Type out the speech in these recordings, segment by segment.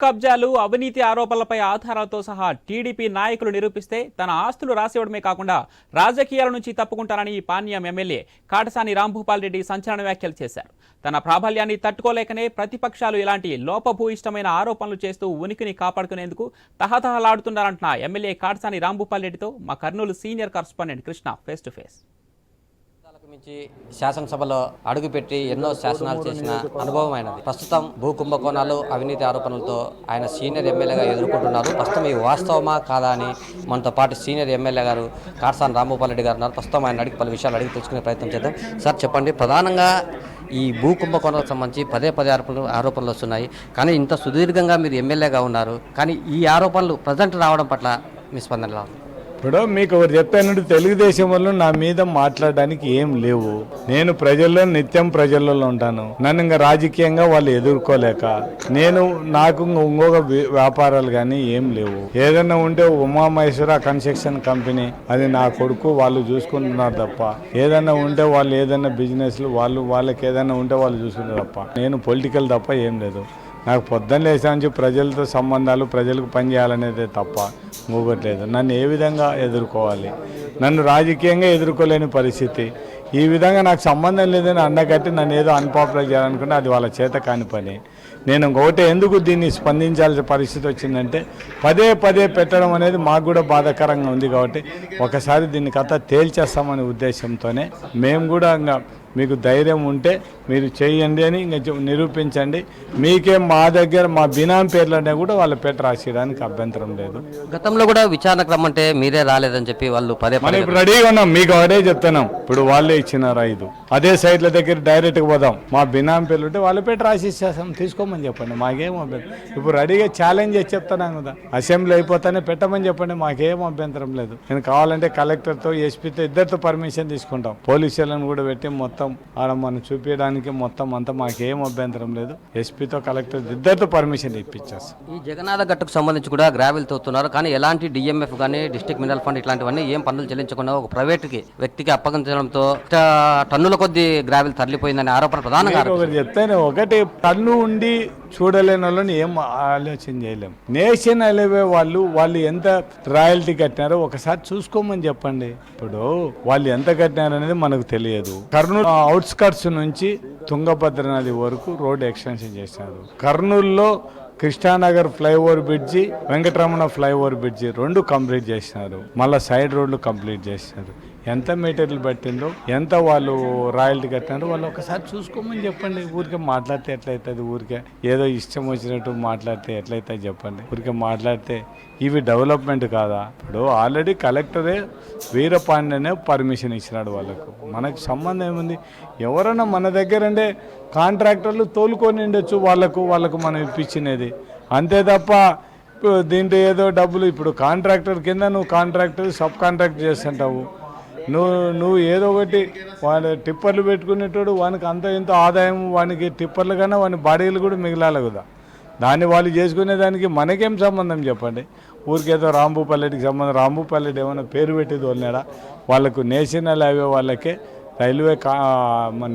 కబ్జాలు అవినీతి ఆరోపణలపై ఆధారాలతో సహా టీడీపీ నాయకులు నిరూపిస్తే తన ఆస్తులు రాసివ్వడమే కాకుండా రాజకీయాల నుంచి తప్పుకుంటారని పాణ్యం ఎమ్మెల్యే కాటసాని రాంభూపాల్ రెడ్డి సంచలన వ్యాఖ్యలు చేశారు. తన ప్రాబల్యాన్ని తట్టుకోలేకనే ప్రతిపక్షాలు ఇలాంటి లోపభూయిష్టమైన ఆరోపణలు చేస్తూ ఉనికిని కాపాడుకునేందుకు తహతహలాడుతున్నారంటున్న ఎమ్మెల్యే కాటసాని రాంభూపాల్ రెడ్డితో మా Kurnool senior correspondent Krishna face to face. మించి శాసనసభలో అడుగుపెట్టి ఎన్నో శాసనాలు చేసిన అనుభవం అయినది. ప్రస్తుతం భూ కుంభకోణాలు అవినీతి ఆరోపణలతో ఆయన సీనియర్ ఎమ్మెల్యేగా ఎదుర్కొంటున్నారు. ప్రస్తుతం ఈ వాస్తవమా కాదా అని మనతో పాటు సీనియర్ ఎమ్మెల్యే గారు కాటసాని రాంభూపాల్ రెడ్డి గారు ఉన్నారు. ప్రస్తుతం ఆయన అడిగి పలు విషయాలు అడిగి తెలుసుకునే ప్రయత్నం చేద్దాం. సార్ చెప్పండి, ప్రధానంగా ఈ భూ కుంభకోణాలకు సంబంధించి పదే ఆరోపణలు వస్తున్నాయి. కానీ ఇంత సుదీర్ఘంగా మీరు ఎమ్మెల్యేగా ఉన్నారు, కానీ ఈ ఆరోపణలు ప్రజెంట్ రావడం పట్ల మీ స్పందన? ఇప్పుడు మీకు ఒకటి చెప్పాను, తెలుగుదేశం వాళ్ళు నా మీద మాట్లాడడానికి ఏం లేవు. నేను నిత్యం ప్రజల్లో ఉంటాను. నన్ను ఇంకా రాజకీయంగా వాళ్ళు ఎదుర్కోలేక నాకు ఇంకొక వ్యాపారాలు కానీ ఏం లేవు. ఏదైనా ఉంటే ఉమామహేశ్వర కన్స్ట్రక్షన్ కంపెనీ, అది నా కొడుకు వాళ్ళు చూసుకుంటున్నారు తప్ప, ఏదైనా ఉంటే వాళ్ళు ఏదైనా బిజినెస్లు వాళ్ళకి ఏదైనా ఉంటే వాళ్ళు చూసుకుంటారు తప్ప, నేను పొలిటికల్ తప్ప ఏం లేదు. నాకు పొద్దున్న లేసాంచి ప్రజలతో సంబంధాలు, ప్రజలకు పనిచేయాలనేదే తప్ప ఇంకొకట్లేదు. నన్ను ఏ విధంగా ఎదుర్కోవాలి? నన్ను రాజకీయంగా ఎదుర్కోలేని పరిస్థితి. ఈ విధంగా నాకు సంబంధం లేదని అన్నకట్టి నన్ను ఏదో అన్పాపులర్ చేయాలనుకుంటే అది వాళ్ళ చేత కాని పని. నేను ఇంకొకటి ఎందుకు దీన్ని స్పందించాల్సిన పరిస్థితి వచ్చిందంటే, పదే పెట్టడం అనేది మాకు కూడా బాధాకరంగా ఉంది. కాబట్టి ఒకసారి దీన్ని కథ తేల్చేస్తామనే ఉద్దేశంతోనే మేము కూడా ఇంకా మీకు ధైర్యం ఉంటే మీరు చేయండి అని ఇంకా నిరూపించండి. మీకేం మా దగ్గర మా బినాం పేర్లనే కూడా వాళ్ళ పేట రాసేయడానికి అభ్యంతరం లేదు. గతంలో కూడా విచారణకు రమ్మంటే మీరే రాలేదని చెప్పి వాళ్ళు మనం ఇప్పుడు రెడీగా ఉన్నాం. మీకు అదే చెప్తున్నాం. ఇప్పుడు వాళ్ళే ఇచ్చినారు 5 అదే సైట్ల దగ్గర డైరెక్ట్గా పోదాం. మా బినాం పేర్లు ఉంటే వాళ్ళ పేట రాసిచ్చేస్తాం, తీసుకోమని చెప్పండి. మాకేం అభ్యంతరం. ఇప్పుడు రెడీగా ఛాలెంజ్ చేసి చెప్తున్నాం కదా, అసెంబ్లీ అయిపోతానే పెట్టమని చెప్పండి, మాకేం అభ్యంతరం లేదు. నేను కావాలంటే కలెక్టర్తో, ఎస్పీతో ఇద్దరితో పర్మిషన్ తీసుకుంటాం. పోలీసులను కూడా పెట్టి మొత్తం ఆడ మనం చూపించడానికి మొత్తం అంతా మాకేం అభ్యంతరం లేదు. ఎస్పీతో, కలెక్టర్ ఇద్దరితో పర్మిషన్ ఇప్పించేస్తాం. ఈ జగన్నాథ గట్టుకు సంబంధించి కూడా గ్రావెల్ తోతున్నారు, కానీ ఎలాంటి డిఎంఎఫ్ కానీ డిస్ట్రిక్ట్ మినరల్ ఫండ్ ఇట్లాంటివన్నీ ఏం పన్నులు చెల్లించకుండా ఒక ప్రైవేట్ వ్యక్తికి అప్పగించడంతో టన్నుల కొద్ది గ్రావెల్ తరలిపోయిందనే ఆరోపణ ప్రధానంగా. చెప్తాను, ఒకటి టన్ను ఉండి చూడలేని వాళ్ళని ఏం ఆలోచన చేయలేం. నేషనల్ హైవే వాళ్ళు ఎంత రాయల్టీ కట్టినారో ఒకసారి చూసుకోమని చెప్పండి. ఇప్పుడు వాళ్ళు ఎంత కట్టినారు అనేది మనకు తెలియదు. కర్నూలు అవుట్స్కట్స్ నుంచి తుంగభద్ర నది వరకు రోడ్ ఎక్స్టెన్షన్ చేశారు. కర్నూలులో Krishna Nagar flyover bridge, Venkataramana flyover bridge 2 complete చేసినారు. మళ్ళీ సైడ్ రోడ్లు కంప్లీట్ చేసినారు. ఎంత మెటీరియల్ పట్టిందో, ఎంత వాళ్ళు రాయల్టీ కట్టినారో వాళ్ళు ఒకసారి చూసుకోమని చెప్పండి. ఊరికే మాట్లాడితే ఎట్లయితుంది? ఊరికే ఏదో ఇష్టం వచ్చినట్టు మాట్లాడితే ఎట్లయితుంది చెప్పండి? ఊరికే మాట్లాడితే ఇవి డెవలప్మెంట్ కాదా? ఇప్పుడు ఆల్రెడీ కలెక్టరే వీరపాండ్యనే పర్మిషన్ ఇచ్చినాడు వాళ్ళకు. మనకు సంబంధం ఏముంది? ఎవరైనా మన దగ్గర అంటే కాంట్రాక్టర్లు తోలుకొని ఉండొచ్చు, వాళ్ళకు మనం ఇప్పించినది అంతే తప్ప దీంట్లో ఏదో డబ్బులు. ఇప్పుడు కాంట్రాక్టర్ కింద నువ్వు కాంట్రాక్టర్ సబ్ కాంట్రాక్ట్ చేస్తుంటావు. నువ్వు ఏదో ఒకటి వాడి టిప్పర్లు పెట్టుకునేటోడు, వానికి అంత ఇంత ఆదాయం, వానికి టిప్పర్లు కన్నా వాని బాడీలు కూడా మిగిలాలి కదా. దాన్ని వాళ్ళు చేసుకునేదానికి మనకేం సంబంధం చెప్పండి? ఊరికేదో రాంభూపాల్ రెడ్డికి సంబంధం. రాంభూపాల్ రెడ్డి ఏమైనా పేరు పెట్టి తోలినాడా? వాళ్ళకు నేషనల్ హైవే వాళ్ళకే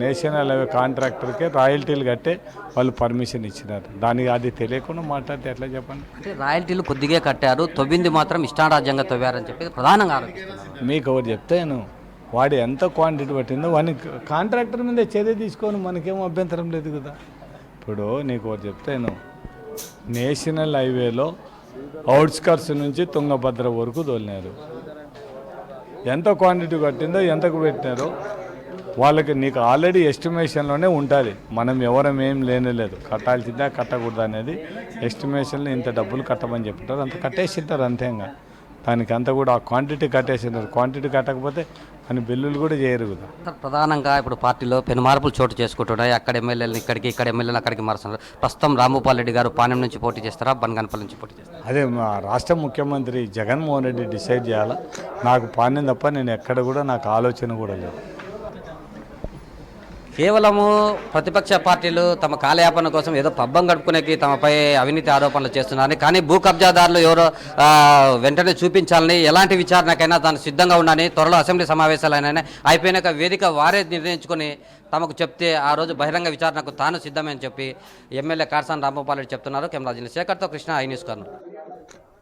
నేషనల్ హైవే కాంట్రాక్టర్కే రాయల్టీలు కట్టే వాళ్ళు పర్మిషన్ ఇచ్చినారు. దానికి అది తెలియకుండా మాట్లాడితే ఎట్లా చెప్పండి? అంటే రాయల్టీలు కొద్దిగా కట్టారు, తవ్వింది మాత్రం ఇష్టారాజ్యంగా తవ్వారని చెప్పి ప్రధానంగా ఆరోపిస్తున్నారు. మీకు ఒకటి చెప్తాను, వాడు ఎంత క్వాంటిటీ పట్టిందో వాడిని కాంట్రాక్టర్ మీద చర్య తీసుకొని మనకేం అభ్యంతరం లేదు కదా. ఇప్పుడు నీకు ఒకటి చెప్తాను, నేషనల్ హైవేలో అవుట్స్కట్స్ నుంచి తుంగభద్ర వరకు తోలినారు. ఎంత క్వాంటిటీ కట్టిందో, ఎంతకు పెట్టినారో వాళ్ళకి నీకు ఆల్రెడీ ఎస్టిమేషన్లోనే ఉంటుంది. మనం ఎవరం ఏం లేనేలేదు, కట్టాల్సిందే కట్టకూడదు అనేది ఎస్టిమేషన్లో ఇంత డబ్బులు కట్టమని చెప్తారు, అంత కట్టేసింటారు. అంతేగా దానికి అంతా కూడా ఆ క్వాంటిటీ కట్టేసింటారు. క్వాంటిటీ కట్టకపోతే అని బిల్లులు కూడా చేయరు కదా. ప్రధానంగా ఇప్పుడు పార్టీలో పెను మార్పులు చోటు చేసుకుంటున్నాయి. అక్కడ ఎమ్మెల్యేలు ఇక్కడికి, ఇక్కడ ఎమ్మెల్యేలు అక్కడికి మారుస్తున్నారు. ప్రస్తుతం రాంభూపాల్ రెడ్డి గారు పాణ్యం నుంచి పోటీ చేస్తారా, బనగానపల్లి నుంచి పోటీ చేస్తారా? అదే మా రాష్ట్ర ముఖ్యమంత్రి జగన్మోహన్ రెడ్డి డిసైడ్ చేయాలా. నాకు పాణ్యం తప్ప నేను ఎక్కడ కూడా నాకు ఆలోచన కూడా లేదు. కేవలము ప్రతిపక్ష పార్టీలు తమ కాలయాపన కోసం ఏదో పబ్బం గడుపుకునేకి తమపై అవినీతి ఆరోపణలు చేస్తున్నారని, కానీ భూ కబ్జాదారులు ఎవరో వెంటనే చూపించాలని, ఎలాంటి విచారణకైనా తాను సిద్ధంగా ఉన్నానని, త్వరలో అసెంబ్లీ సమావేశాలైనా అయిపోయినాక వేదిక వారే నిర్ణయించుకొని తమకు చెప్తే ఆ రోజు బహిరంగ విచారణకు తాను సిద్ధమని చెప్పి ఎమ్మెల్యే కాటసాని రాంభూపాల్ రెడ్డి చెప్తున్నారు. కెమెరా జర్నలిస్ట్ శేఖర్తో కృష్ణ, ఐ న్యూస్ కర్నూలు.